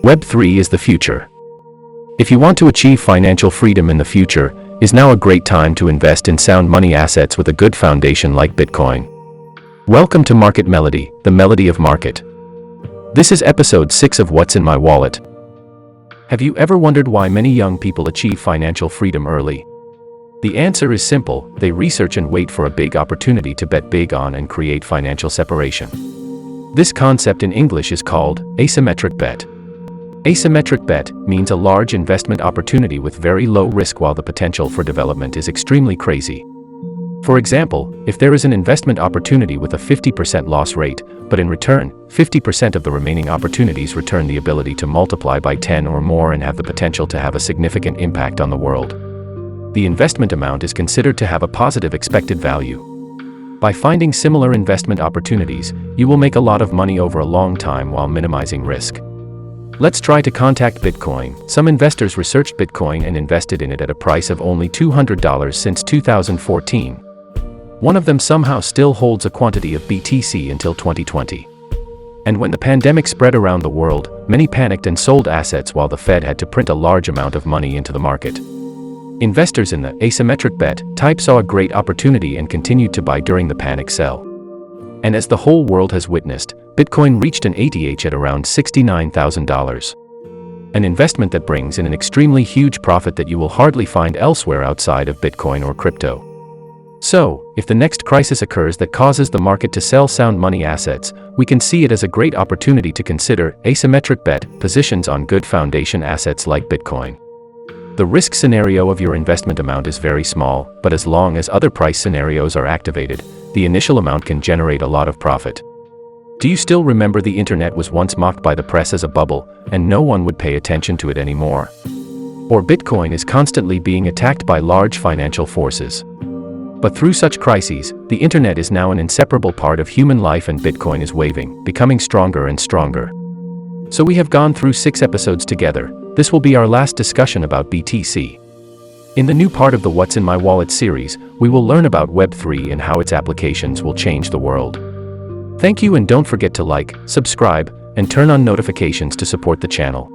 Web3 is the future. If you want to achieve financial freedom in the future, is now a great time to invest in sound money assets with a good foundation like Bitcoin. Welcome to Market Melody, the melody of market. This is episode 6 of What's in My Wallet. Have you ever wondered why many young people achieve financial freedom early? The answer is simple: they research and wait for a big opportunity to bet big on and create financial separation. This concept in English is called asymmetric bet. Asymmetric bet means a large investment opportunity with very low risk while the potential for development is extremely crazy. For example, if there is an investment opportunity with a 50% loss rate, but in return, 50% of the remaining opportunities return the ability to multiply by 10 or more and have the potential to have a significant impact on the world, the investment amount is considered to have a positive expected value. By finding similar investment opportunities, you will make a lot of money over a long time while minimizing risk. Let's try to contact Bitcoin. Some investors researched Bitcoin and invested in it at a price of only $200 since 2014. One of them somehow still holds a quantity of BTC until 2020. And when the pandemic spread around the world, many panicked and sold assets while the Fed had to print a large amount of money into the market. Investors in the asymmetric bet type saw a great opportunity and continued to buy during the panic sell. And as the whole world has witnessed, Bitcoin reached an ATH at around $69,000. An investment that brings in an extremely huge profit that you will hardly find elsewhere outside of Bitcoin or crypto. So, if the next crisis occurs that causes the market to sell sound money assets, we can see it as a great opportunity to consider asymmetric bet positions on good foundation assets like Bitcoin. The risk scenario of your investment amount is very small, but as long as other price scenarios are activated, the initial amount can generate a lot of profit. Do you still remember the internet was once mocked by the press as a bubble, and no one would pay attention to it anymore? Or Bitcoin is constantly being attacked by large financial forces. But through such crises, the internet is now an inseparable part of human life and Bitcoin is waving, becoming stronger and stronger. So we have gone through 6 episodes together. This will be our last discussion about BTC. In the new part of the What's in My Wallet series, we will learn about Web3 and how its applications will change the world. Thank you, and don't forget to like, subscribe, and turn on notifications to support the channel.